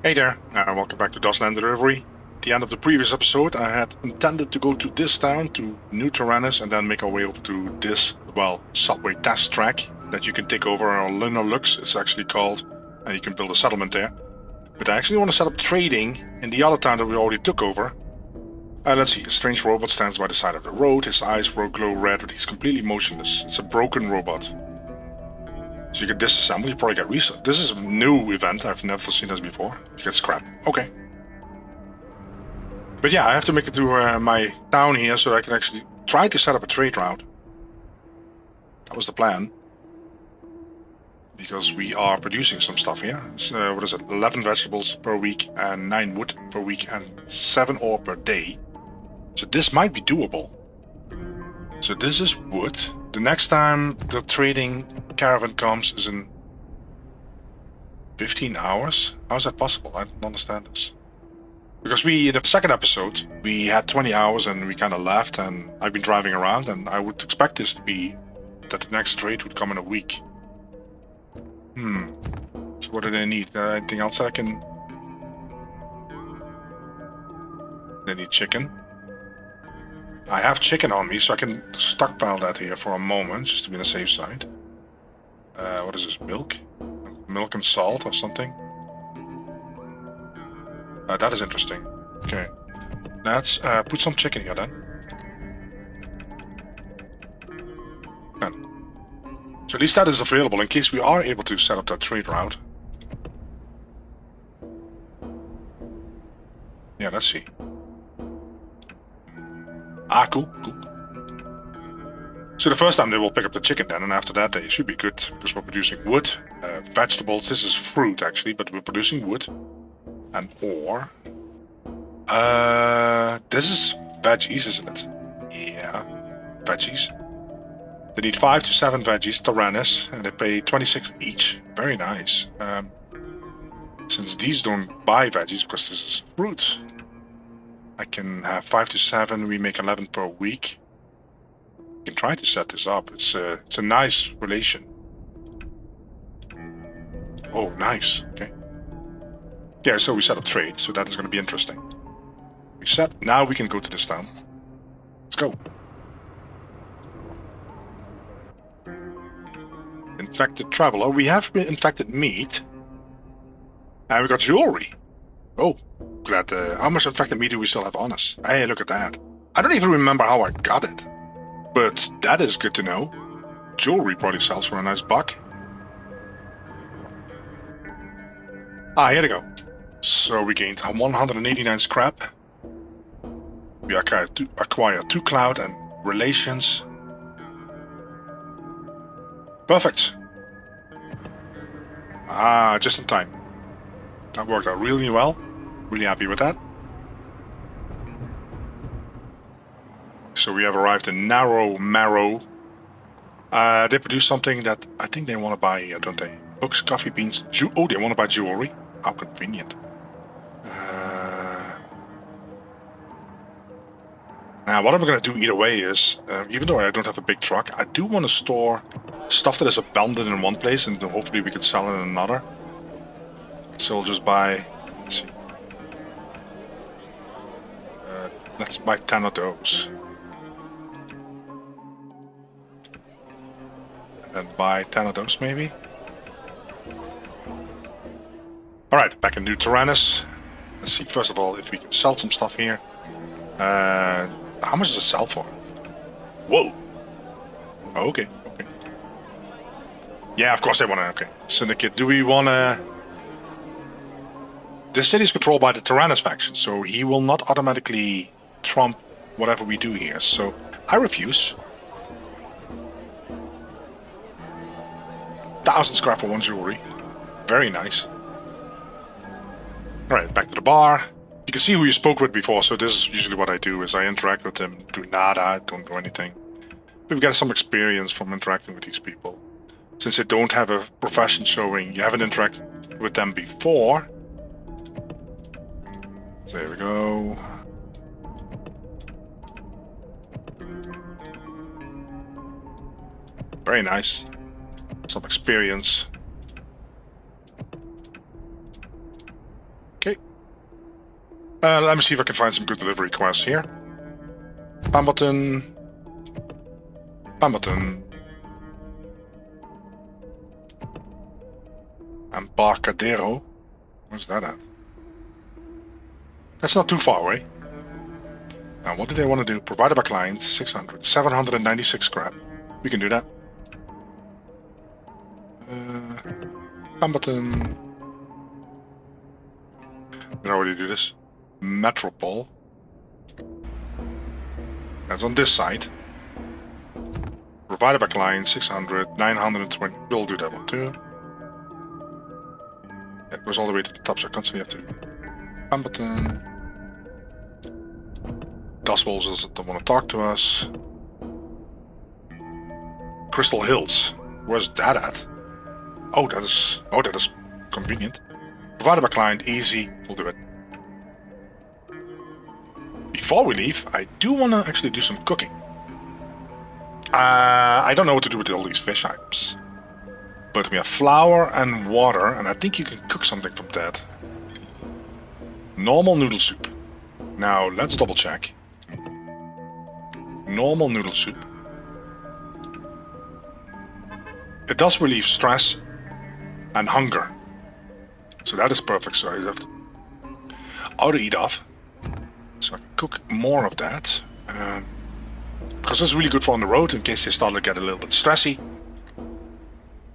Hey there, welcome back to Dustland Delivery. At the end of the previous episode, I had intended to go to this town, to New Tyrannus, and then make our way over to this, subway test track that you can take over, or lurks it's actually called, and you can build a settlement there. But I actually want to set up trading in the other town that we already took over. Let's see, a strange robot stands by the side of the road. His eyes glow red, but he's completely motionless. It's a broken robot. So you get disassemble, you probably get resource. This is a new event, I've never seen this before. You get scrap. Okay. But yeah, I have to make it to my town here so I can actually try to set up a trade route. That was the plan. Because we are producing some stuff here. So, what is it? 11 vegetables per week and 9 wood per week and 7 ore per day. So this might be doable. So this is wood. The next time the trading caravan comes is in 15 hours? How is that possible? I don't understand this. Because in the second episode, we had 20 hours and we kind of left and I've been driving around and I would expect this to be that the next trade would come in a week. So what do they need? Anything else I can... They need chicken. I have chicken on me, so I can stockpile that here for a moment, just to be on the safe side. What is this? Milk? Milk and salt or something? That is interesting. Okay. Let's put some chicken here then. So at least that is available in case we are able to set up that trade route. Yeah, let's see. Cool. So the first time they will pick up the chicken then, and after that they should be good, because we're producing wood, vegetables. This is fruit actually, but we're producing wood and ore. This is veggies, isn't it? Yeah, veggies. They need 5 to 7 veggies, Tyrannus, and they pay 26 each. Very nice. Since these don't buy veggies, because this is fruit, I can have 5 to 7, we make 11 per week. We can try to set this up. It's a nice relation. Oh, nice. Okay. Yeah, so we set up trade, so that is going to be interesting. We set. Now we can go to this town. Let's go. Infected traveler. We have infected meat. And we got jewelry. Oh, glad. How much infected meat do we still have on us? Hey, look at that. I don't even remember how I got it. But that is good to know. Jewelry probably sells for a nice buck. Here we go. So we gained 189 scrap. We acquire 2 cloud and relations. Perfect. Just in time. That worked out really well. Really happy with that. So we have arrived in Narrow Marrow. They produce something that I think they want to buy here, don't they? Books, coffee beans, oh, they want to buy jewelry. How convenient. Now, what I'm going to do either way is, even though I don't have a big truck, I do want to store stuff that is abandoned in one place and hopefully we can sell it in another. So we'll just buy, let's see. Let's buy 10 of those. And buy 10 of those maybe. Alright, back in New Tyrannus. Let's see first of all if we can sell some stuff here. How much does it sell for? Whoa! Okay. Yeah, of course they want to, okay. Syndicate, do we want to... This city is controlled by the Tyrannus faction, so he will not automatically trump whatever we do here, so I refuse. 1,000 scrap for 1 jewelry. Very nice. Alright, back to the bar. You can see who you spoke with before, so this is usually what I do, is I interact with them, do nada, don't do anything. We've got some experience from interacting with these people. Since they don't have a profession showing, you haven't interacted with them before. So there we go. Very nice. Some experience. Okay. Let me see if I can find some good delivery quests here. Pemberton. Pemberton. Embarcadero. Where's that at? That's not too far away. Now, what do they want to do? Provided by clients, 600. 796 scrap. We can do that. Pemberton. Did I already do this? Metropole. That's on this side. Provided by client, 600, 920. We'll do that one too. It goes all the way to the top, so I constantly have to. Pemberton. Dust Wolves don't want to talk to us. Crystal Hills. Where's that at? Oh, that is convenient. Provided by client, easy. We'll do it. Before we leave, I do want to actually do some cooking. I don't know what to do with all these fish items. But we have flour and water, and I think you can cook something from that. Normal noodle soup. Now, let's double check. Normal noodle soup. It does relieve stress and hunger. So that is perfect, so I have to auto eat off. So I can cook more of that. Because it's really good for on the road in case they start to get a little bit stressy.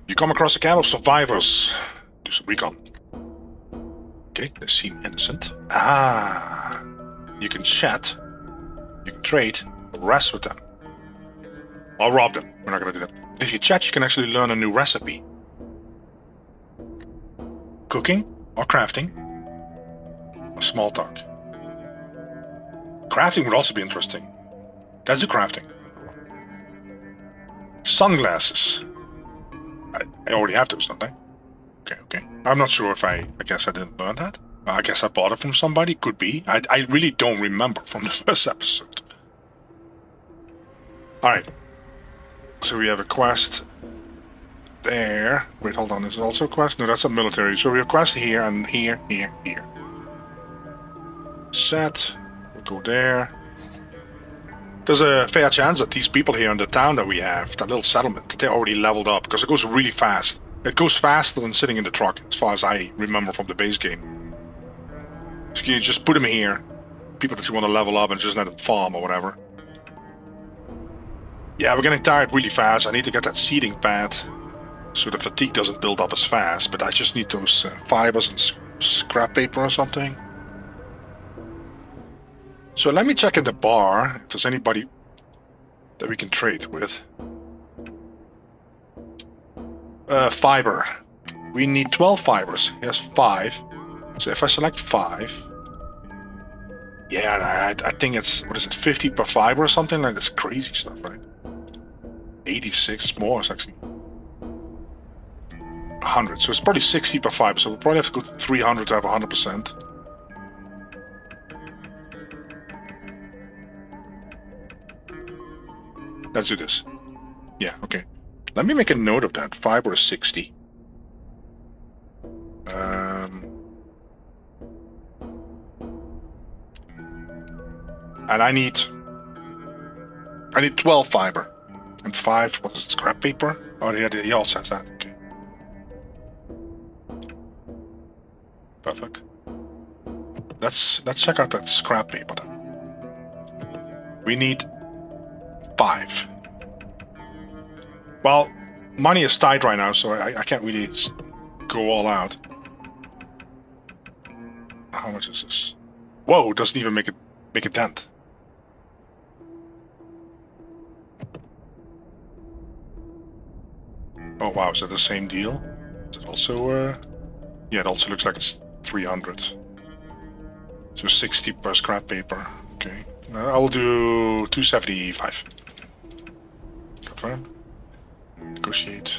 You come across a camp of survivors. Do some recon. Okay, they seem innocent. Ah, you can chat. You can trade. Rest with them. Or rob them. We're not going to do that. If you chat, you can actually learn a new recipe. Cooking or crafting. Or small talk. Crafting would also be interesting. Let's do crafting. Sunglasses. I already have those, don't I? Okay. I'm not sure if I guess I didn't learn that. I guess I bought it from somebody. Could be. I really don't remember from the first episode. Alright. So we have a quest there. Wait, hold on. Is it also a quest? No, that's a military. So we have a quest here and here. Set. We'll go there. There's a fair chance that these people here in the town that we have, that little settlement, that they're already leveled up, because it goes really fast. It goes faster than sitting in the truck, as far as I remember from the base game. So you just put them here, people that you want to level up and just let them farm or whatever. Yeah, we're getting tired really fast. I need to get that seeding pad, so the fatigue doesn't build up as fast, but I just need those fibers and scrap paper or something. So let me check in the bar if there's anybody that we can trade with. Fiber. We need 12 fibers. He has 5. So if I select 5... Yeah, I think it's... What is it? 50 per fiber or something? Like this crazy stuff, right? 86 more. It's actually... 100. So it's probably 60 per fiber. So we'll probably have to go to 300 to have 100%. Let's do this. Yeah, okay. Let me make a note of that. Fiber is 60. And I need 12 fiber. And 5, what is it, scrap paper? Oh, yeah, he also says that. Okay. Perfect. Let's check out that scrap paper then. We need 5. Well, money is tight right now, so I can't really go all out. How much is this? Whoa, it doesn't even make a dent. Oh wow, is that the same deal? Is it also yeah, it also looks like it's 300. So 60 per scrap paper. Okay. I will do 275. Confirm. Negotiate.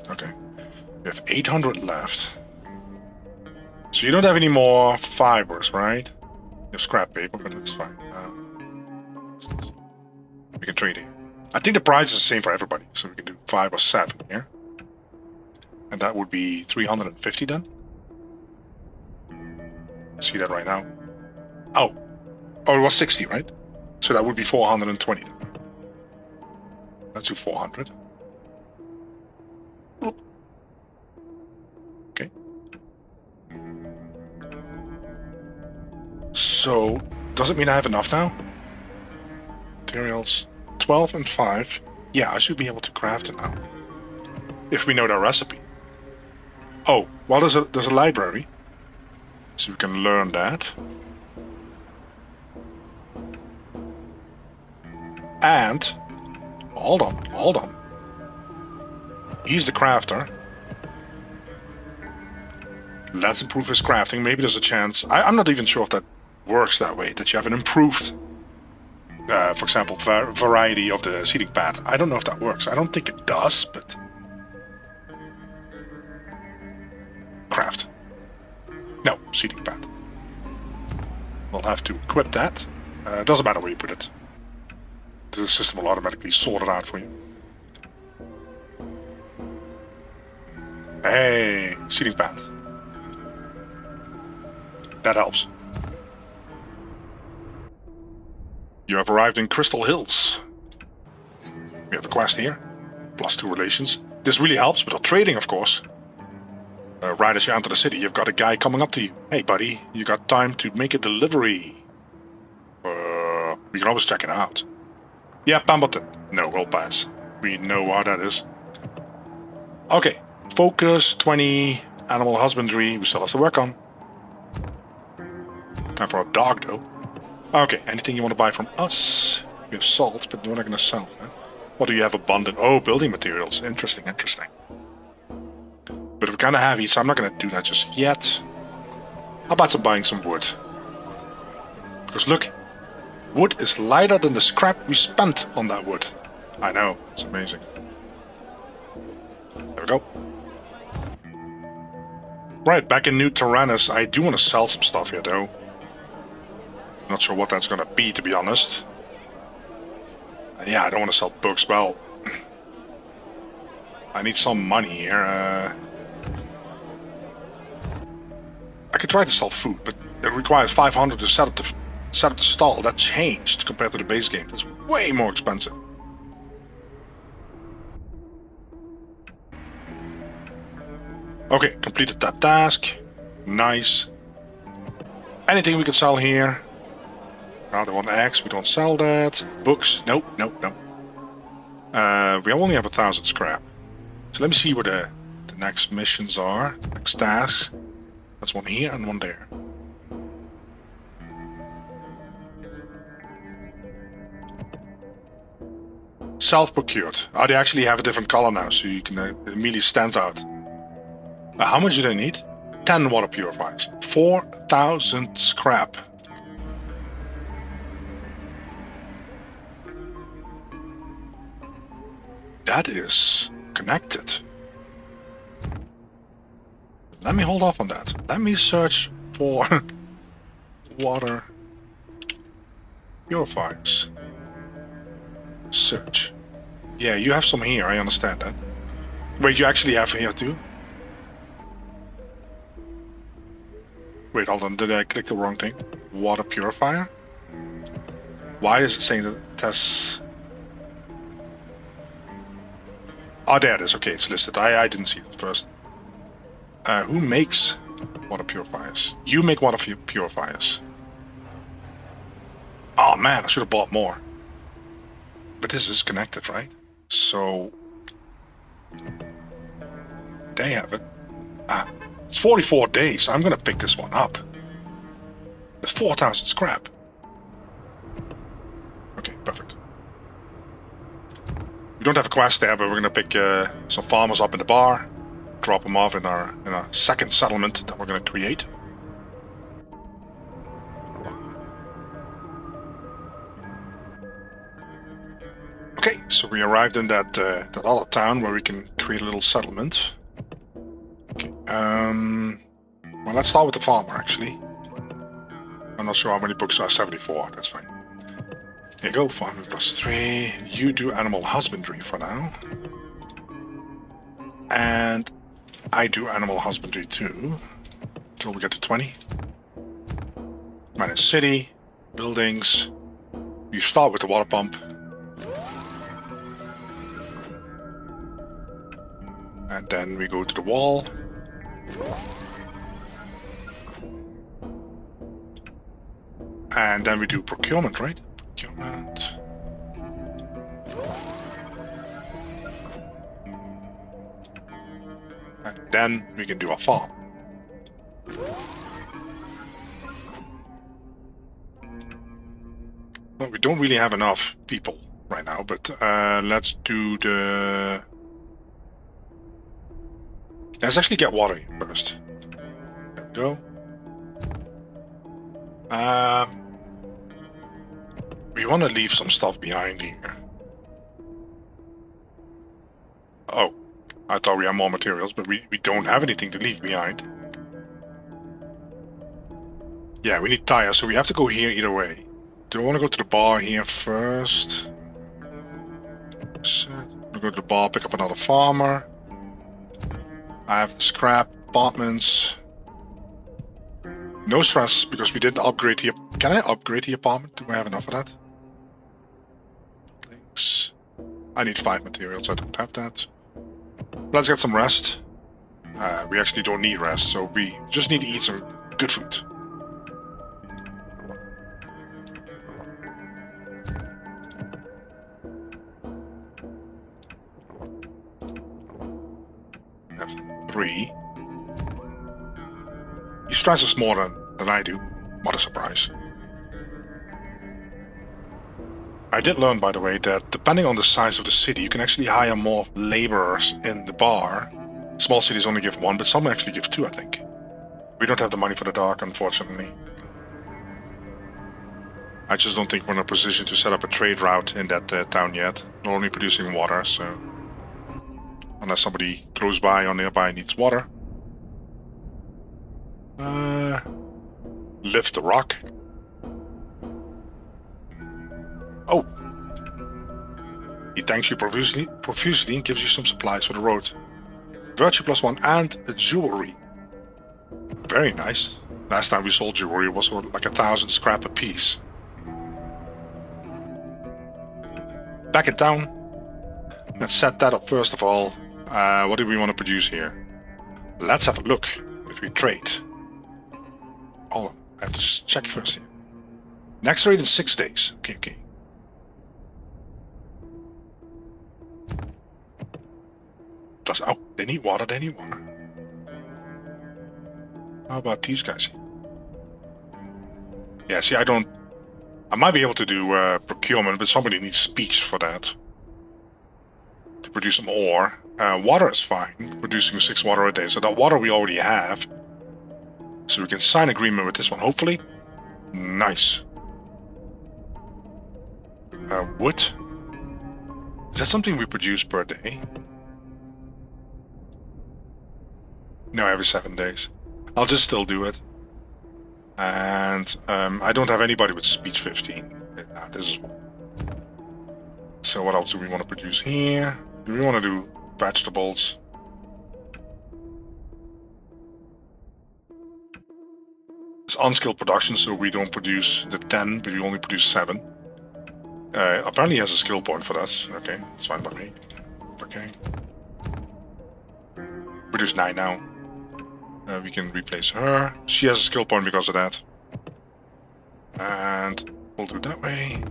Okay. We have 800 left. So you don't have any more fibers, right? You have scrap paper, but that's fine. We can trade it. I think the price is the same for everybody, so we can do 5 or 7 here. And that would be 350 then. See that right now. Oh, it was 60, right? So that would be 420. Let's do 400. Okay. So, does it mean I have enough now? Materials 12 and 5. Yeah, I should be able to craft it now. If we know the recipe. Oh, well, there's a library. So we can learn that. And hold on. He's the crafter. Let's improve his crafting. Maybe there's a chance. I'm not even sure if that works that way. That you have an improved, for example, variety of the seating pad. I don't know if that works. I don't think it does, but craft. No, seating pad. We'll have to equip that. Doesn't matter where you put it. The system will automatically sort it out for you. Hey, seating pad. That helps. You have arrived in Crystal Hills. We have a quest here. +2 relations. This really helps with our trading, of course. Right as you enter the city, you've got a guy coming up to you. Hey, buddy, you got time to make a delivery? We can always check it out. Yeah, Pemberton. No, we'll pass. We know what that is. Okay, focus 20, animal husbandry. We still have to work on. Time for a dog, though. Okay, anything you want to buy from us? We have salt, but we're not going to sell that. What do you have abundant? Oh, building materials. Interesting. But we're kind of heavy, so I'm not going to do that just yet. How about buying some wood? Because look, wood is lighter than the scrap we spent on that wood. I know, it's amazing. There we go. Right, back in New Tyrannus, I do want to sell some stuff here, though. Not sure what that's going to be, to be honest. Yeah, I don't want to sell books. Well, I need some money here. I could try to sell food, but it requires 500 to set up the stall. That changed compared to the base game. It's way more expensive. Okay, completed that task. Nice. Anything we can sell here? Now they want eggs, we don't sell that. Books, nope. We only have 1,000 scrap. So let me see what the next missions are. Next tasks. That's one here and one there. Self-procured. Oh, they actually have a different color now, so you can it immediately stands out. How much do they need? 10 water purifiers. 4,000 scrap. That is connected. Let me hold off on that. Let me search for water purifiers. Search. Yeah, you have some here, I understand that. Wait, you actually have here too? Wait, hold on, did I click the wrong thing? Water purifier? Why is it saying that it has... Oh, there it is. Okay, it's listed. I didn't see it first. Who makes water purifiers? You make water purifiers. Oh man, I should have bought more. But this is connected, right? So... They have it. It's 44 days. I'm gonna pick this one up. With 4,000 scrap. Okay, perfect. We don't have a quest there, but we're gonna pick some farmers up in the bar, drop them off in our second settlement that we're gonna create. Okay, so we arrived in that other town where we can create a little settlement. Okay, well, let's start with the farmer actually. I'm not sure how many books are. 74. That's fine. Here you go, farming +3. You do animal husbandry for now. And I do animal husbandry too. Until we get to 20. Manage city, buildings. We start with the water pump. And then we go to the wall. And then we do procurement, right? Procurement. And then we can do our farm. Well, we don't really have enough people right now, but let's do the... Let's actually get water here first. There we go. We want to leave some stuff behind here. Oh, I thought we had more materials, but we don't have anything to leave behind. Yeah, we need tires, so we have to go here either way. Do I want to go to the bar here first? We'll go to the bar, pick up another farmer. I have the scrap, apartments. No stress, because we didn't upgrade the... Can I upgrade the apartment? Do I have enough of that? Thanks. I need 5 materials, I don't have that. Let's get some rest. We actually don't need rest, so we just need to eat some good food. I have 3. He stresses more than I do. What a surprise. I did learn, by the way, that depending on the size of the city, you can actually hire more laborers in the bar. Small cities only give 1, but some actually give 2, I think. We don't have the money for the dock, unfortunately. I just don't think we're in a position to set up a trade route in that town yet. We're only producing water, so... Unless somebody close by or nearby needs water. Lift the rock. Oh! He thanks you profusely and gives you some supplies for the road. Virtue +1 and a jewelry. Very nice. Last time we sold jewelry it was like 1,000 scrap a piece. Back in town. Let's set that up first of all. What do we want to produce here? Let's have a look if we trade. Hold on, I have to check first here. Next trade in 6 days. Okay. Oh, they need water, How about these guys? Yeah, see, I might be able to do procurement, but somebody needs speech for that. To produce some ore. Water is fine, producing 6 water a day, so that water we already have. So we can sign agreement with this one, hopefully. Nice. Wood. Is that something we produce per day? No, every 7 days. I'll just still do it. And I don't have anybody with speech 15. This is one. So what else do we want to produce here? Do we want to do vegetables? It's unskilled production, so we don't produce the 10, but we only produce 7. Apparently he has a skill point for that. Okay, it's fine by me. Okay. Produce 9 now. We can replace her. She has a skill point because of that. And we'll do it that way.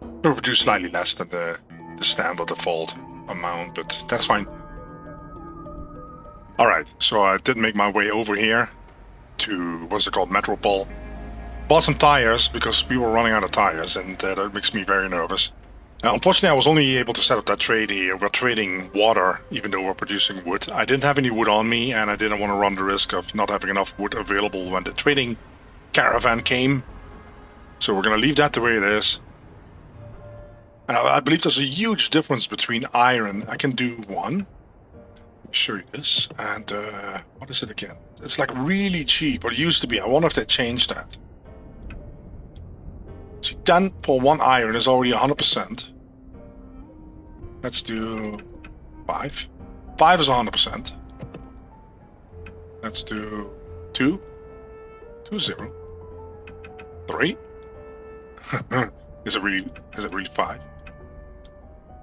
We'll produce slightly less than the standard default amount, but that's fine. Alright, so I did make my way over here to, what's it called, Metropole. Bought some tires because we were running out of tires, and that makes me very nervous. Unfortunately, I was only able to set up that trade here. We're trading water, even though we're producing wood. I didn't have any wood on me, and I didn't want to run the risk of not having enough wood available when the trading caravan came. So we're going to leave that the way it is. And I believe there's a huge difference between iron. I can do one. Let me show you this. And what is it again? It's like really cheap, or it used to be. I wonder if they changed that. See, 10 for 1 iron is already 100%. Let's do 5. 5 is 100%. Let's do 2. 2, 0. 3. Is it really 5?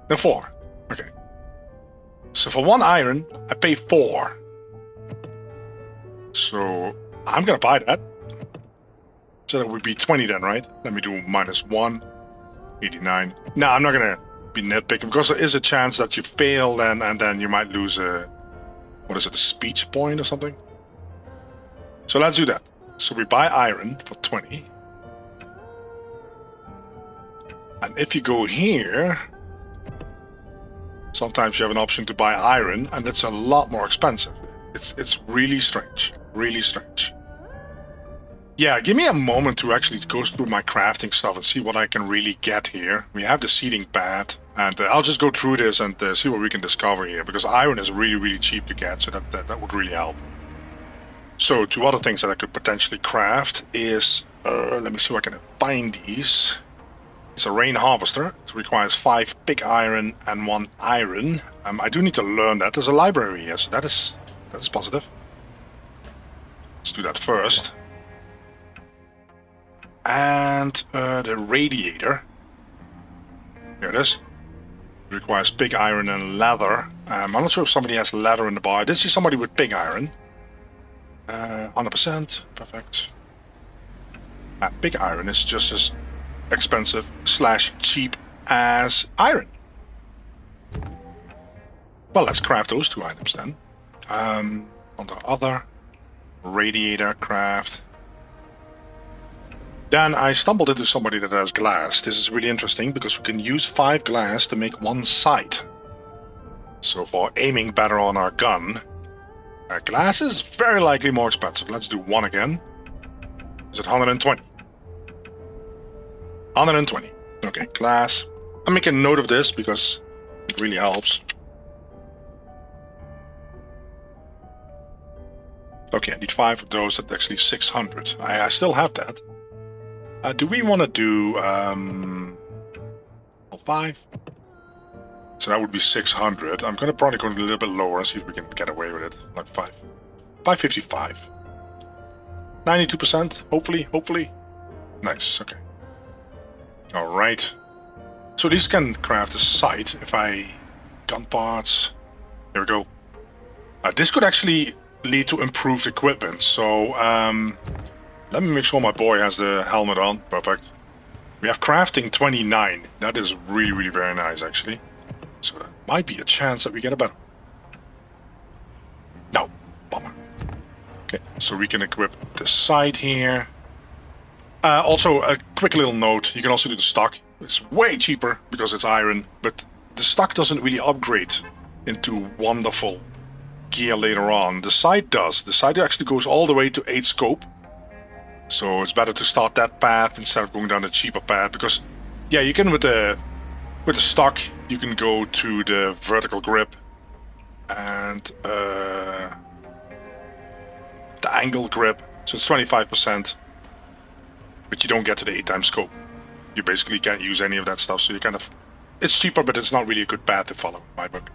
No, 4. Okay. So for 1 iron, I pay 4. So I'm gonna buy that. So that would be 20 then, right? Let me do -1, 89. No, I'm not gonna be nitpicking because there is a chance that you fail then, and then you might lose a, what is it, a speech point or something? So let's do that. So we buy iron for 20. And if you go here, sometimes you have an option to buy iron, and it's a lot more expensive. It's really strange. Really strange. Yeah, give me a moment to actually go through my crafting stuff and see what I can really get here. We have the seeding pad, and I'll just go through this and see what we can discover here, because iron is really, really cheap to get, so that would really help. So, 2 other things that I could potentially craft is, let me see if I can find these. It's a rain harvester. It requires 5 pig iron and 1 iron. I do need to learn that. There's a library here, so that is positive. Let's do that first. And the radiator. Here it is. It requires pig iron and leather. I'm not sure if somebody has leather in the bar. I did see somebody with pig iron. 100%. Perfect. Pig iron is just as expensive / cheap as iron. Well, let's craft those 2 items then. On the other radiator craft. Then I stumbled into somebody that has glass. This is really interesting because we can use 5 glass to make 1 sight. So for aiming better on our gun, glass is very likely more expensive. Let's do 1 again. Is it 120? 120. Okay, glass. I'm making a note of this because it really helps. Okay, I need 5 of those. That's actually 600. I still have that. Do we want to do 5? So that would be 600. I'm gonna probably go a little bit lower and see if we can get away with it. Like 555. 92%. Hopefully. Nice. Okay. All right. So these can craft a sight. If I gun parts. Here we go. This could actually lead to improved equipment. So let me make sure my boy has the helmet on. Perfect. We have crafting 29. That is really, really very nice, actually. So there might be a chance that we get a better. No. Bummer. Okay, so we can equip the sight here. Also, a quick little note. You can also do the stock. It's way cheaper because it's iron. But the stock doesn't really upgrade into wonderful gear later on. The sight does. The sight actually goes all the way to 8 scope. So it's better to start that path instead of going down the cheaper path, because yeah, you can with the stock you can go to the vertical grip and the angle grip, so it's 25%, but you don't get to the 8 times scope. You basically can't use any of that stuff, so you kind of, it's cheaper, but it's not really a good path to follow in my book.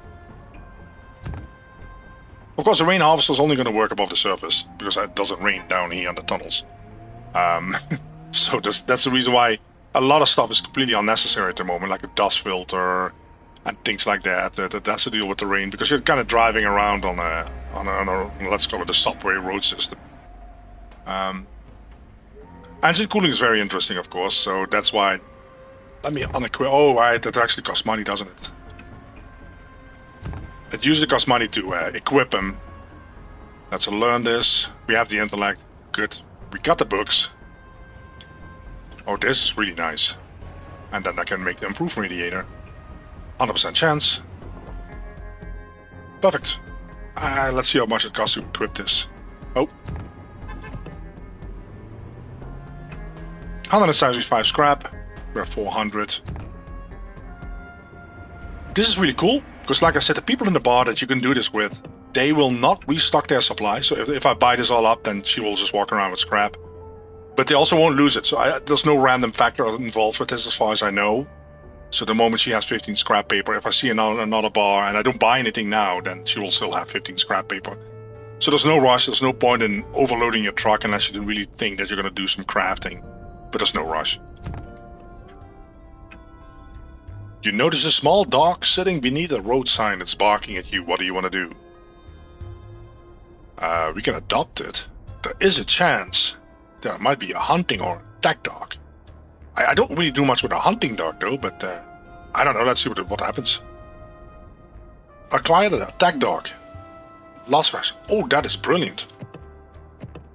Of course, the rain harvester is only going to work above the surface because it doesn't rain down here in the tunnels. So that's the reason why a lot of stuff is completely unnecessary at the moment, like a dust filter and things like that. That has to deal with the rain because you're kind of driving around on a let's call it a subway road system. Engine cooling is very interesting, of course, so that's why. Let me unequip. Oh, right, that actually costs money, doesn't it? It usually costs money to equip them. Let's learn this. We have the intellect. Good. We got the books. Oh, this is really nice. And then I can make the improved radiator. 100% chance. Perfect. Let's see how much it costs to equip this. Oh. 175 scrap. We're at 400. This is really cool, because like I said, the people in the bar that you can do this with, they will not restock their supply. So if I buy this all up, then she will just walk around with scrap. But they also won't lose it. So there's no random factor involved with this as far as I know. So the moment she has 15 scrap paper, if I see another bar and I don't buy anything now, then she will still have 15 scrap paper. So there's no rush. There's no point in overloading your truck unless you really think that you're going to do some crafting. but there's no rush. You notice a small dog sitting beneath a road sign that's barking at you. What do you want to do? We can adopt it. There is a chance there might be a hunting or attack dog. I don't really do much with a hunting dog though, but I don't know. Let's see what happens. Acquired an attack dog. Last rush. Oh, that is brilliant.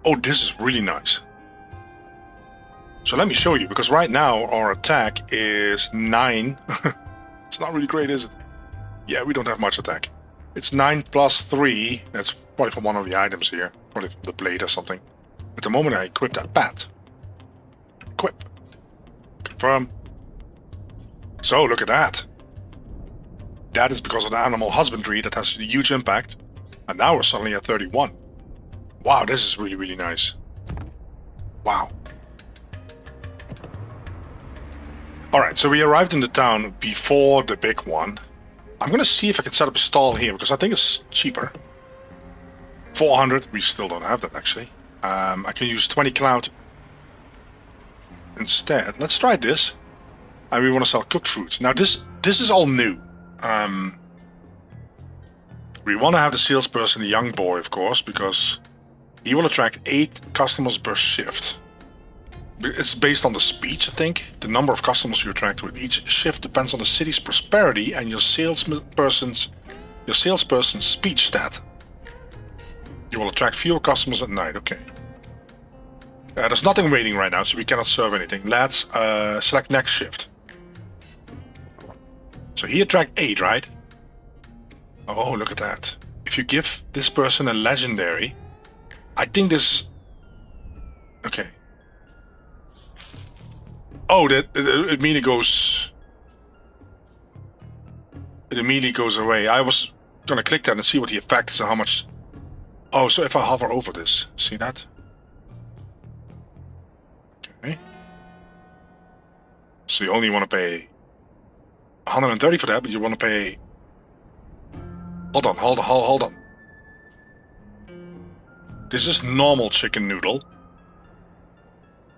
Oh, this is really nice. So let me show you, because right now our attack is 9. It's not really great, is it? Yeah, we don't have much attack. It's 9 plus 3. That's probably from one of the items here. Probably from the blade or something. At the moment I equip that bat. Equip. Confirm. So look at that. That is because of the animal husbandry that has a huge impact. And now we're suddenly at 31. Wow, this is really, really nice. Wow. Alright, so we arrived in the town before the big one. I'm gonna see if I can set up a stall here, because I think it's cheaper. 400, we still don't have that actually. I can use 20 cloud instead. Let's try this. And we want to sell cooked food. Now this is all new. We want to have the salesperson a young boy, of course, because he will attract 8 customers per shift. It's based on the speech, I think. The number of customers you attract with each shift depends on the city's prosperity and your salesperson's speech stat. You will attract fewer customers at night. Okay. There's nothing waiting right now, so we cannot serve anything. Let's select next shift. So he attract 8, right? Oh, look at that. If you give this person a legendary, I think this... Okay. Oh, that it immediately goes... It immediately goes away. I was gonna click that and see what the effect is and how much... Oh, so if I hover over this, see that? Okay. So you only want to pay 130 for that, but you want to pay... Hold on. This is normal chicken noodle.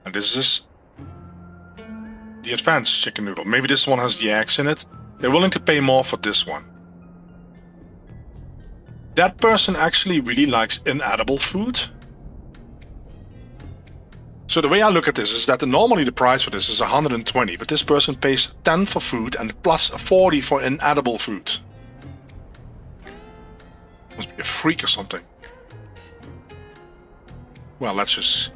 And this is the advanced chicken noodle. Maybe this one has the eggs in it. They're willing to pay more for this one. That person actually really likes inedible food. So the way I look at this is that normally the price for this is 120, but this person pays 10 for food and plus 40 for inedible food. Must be a freak or something. Well, let's just...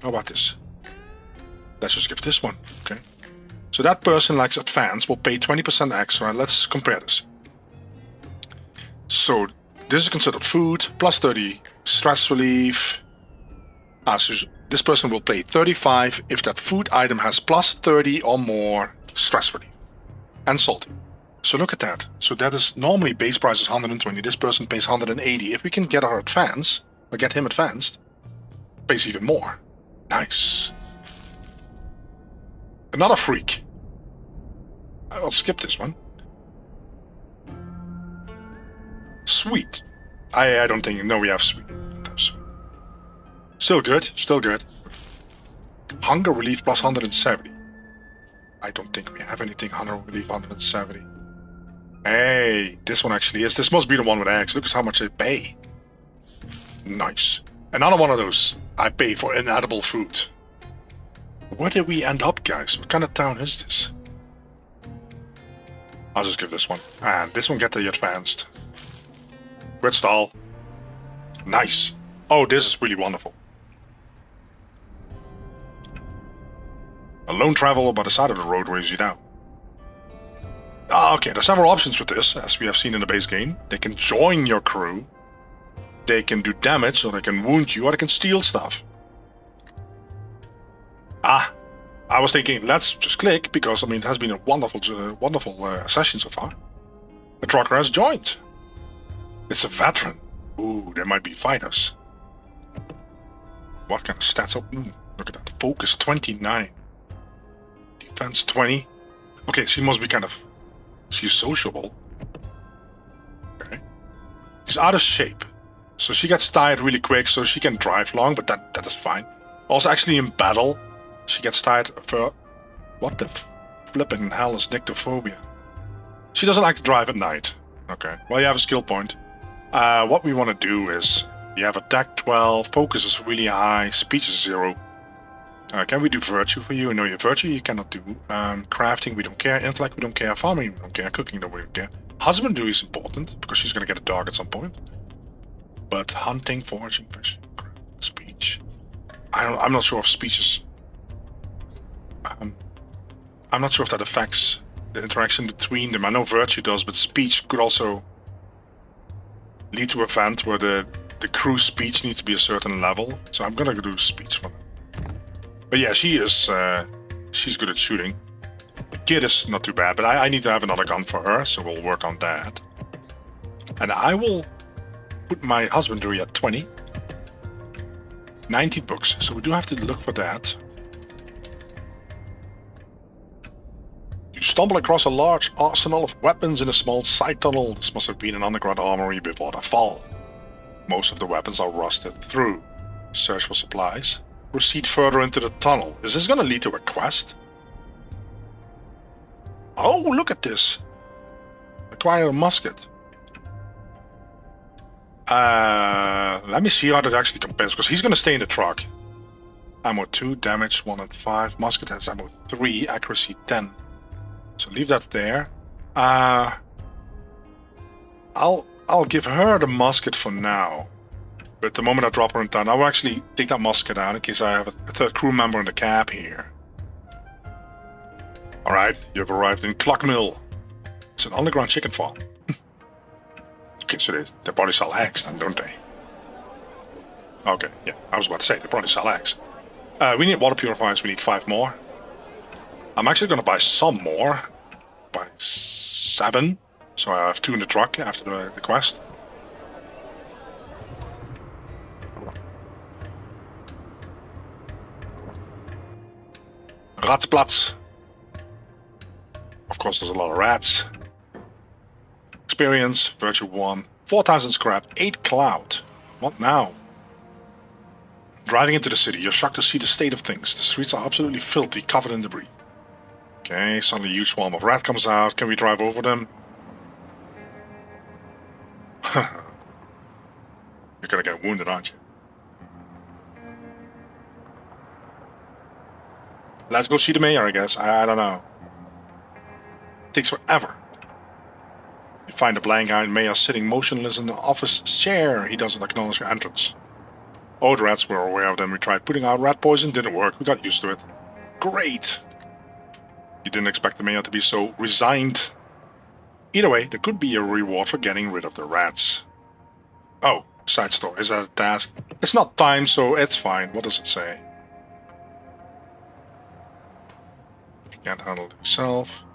How about this? Let's just give this one, okay? So that person likes advanced, will pay 20% extra. Let's compare this. So this is considered food, plus 30 stress relief. So this person will pay 35 if that food item has plus 30 or more stress relief. And salty. So look at that. So that is normally base price is 120. This person pays 180. If we can get her advanced, or get him advanced, pays even more. Nice. Another freak. I'll skip this one. Sweet. I don't think... No, we have sweet. Still good. Hunger relief plus 170. I don't think we have anything hunger relief 170. Hey, this one actually is. This must be the one with eggs. Look at how much they pay. Nice. Another one of those. I pay for inedible food. Where did we end up, guys? What kind of town is this? I'll just give this one. And this one get the advanced. Quit stall. Nice. Oh, this is really wonderful. A lone traveler by the side of the road weighs you down. Okay, there's several options with this, as we have seen in the base game. They can join your crew. They can do damage, or they can wound you, or they can steal stuff. I was thinking, let's just click, because, I mean, it has been a wonderful session so far. The trucker has joined. It's a veteran. Ooh, there might be fighters. What kind of stats? Ooh, look at that. Focus 29. Defense 20. Okay, she must be kind of... She's sociable. Okay. She's out of shape. So she gets tired really quick, so she can drive long, but that is fine. Also, actually in battle, she gets tired of her... What the flipping hell is nyctophobia? She doesn't like to drive at night. Okay, well you have a skill point. What we want to do is, you have attack 12, focus is really high, speech is 0. Can we do virtue for you? No, your virtue you cannot do. Crafting we don't care, intellect we don't care, farming we don't care, cooking we don't care. Husbandry is important, because she's going to get a dog at some point. But hunting, foraging, fishing, speech... I'm not sure if speech is... I'm not sure if that affects the interaction between them. I know virtue does, but speech could also lead to an event where the crew's speech needs to be a certain level. So I'm gonna do speech for them. But yeah, she's good at shooting. The kid is not too bad, but I need to have another gun for her, so we'll work on that. And I will put my husbandry at 20. 19 books, so we do have to look for that. You stumble across a large arsenal of weapons in a small side tunnel. This must have been an underground armory before the fall. Most of the weapons are rusted through. Search for supplies. Proceed further into the tunnel. Is this going to lead to a quest? Oh, look at this. Acquire a musket. Let me see how that actually compares, because he's going to stay in the truck. Ammo 2, damage 1 and 5. Musket has ammo 3, accuracy 10. So leave that there. I'll give her the musket for now. But the moment I drop her in town, I will actually take that musket out in case I have a third crew member in the cab here. Alright, you have arrived in Clockmill. It's an underground chicken farm. Okay, so they probably sell eggs then, don't they? Okay, yeah, I was about to say, they probably sell eggs. We need water purifiers, we need 5 more. I'm actually going to buy some more. Buy 7. So I have 2 in the truck after the quest. Ratsplatz. Of course, there's a lot of rats. Experience, virtue 1, 4,000 scrap, 8 cloud. What now? Driving into the city, you're shocked to see the state of things. The streets are absolutely filthy, covered in debris. Okay, suddenly a huge swarm of rat comes out. Can we drive over them? You're gonna get wounded, aren't you? Let's go see the mayor, I guess. I don't know. It takes forever. You find a blank-eyed mayor sitting motionless in the office chair. He doesn't acknowledge your entrance. Oh, the rats were aware of them. We tried putting out rat poison. Didn't work. We got used to it. Great. You didn't expect the mayor to be so resigned. Either way, there could be a reward for getting rid of the rats. Oh, side store. Is that a task? It's not time, so it's fine. What does it say? If you can't handle it yourself,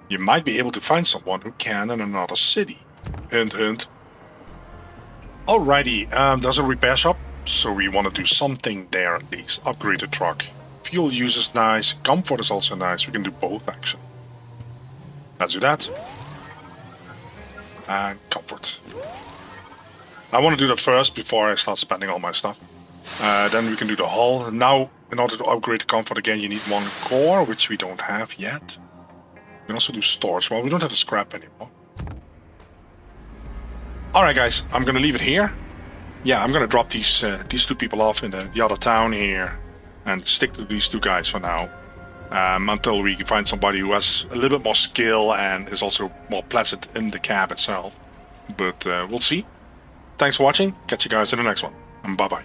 you might be able to find someone who can in another city. Hint, hint. Alrighty, there's a repair shop, so we want to do something there at least. Upgrade the truck. Fuel use is nice, comfort is also nice. We can do both, actually. Let's do that. And comfort. I want to do that first before I start spending all my stuff. Then we can do the hull. Now, in order to upgrade the comfort again, you need 1 core, which we don't have yet. We can also do storage. Well, we don't have the scrap anymore. Alright guys, I'm gonna leave it here. Yeah, I'm gonna drop these 2 people off in the other town here. And stick to these 2 guys for now. Until we can find somebody who has a little bit more skill and is also more pleasant in the cab itself. But we'll see. Thanks for watching. Catch you guys in the next one. And bye bye.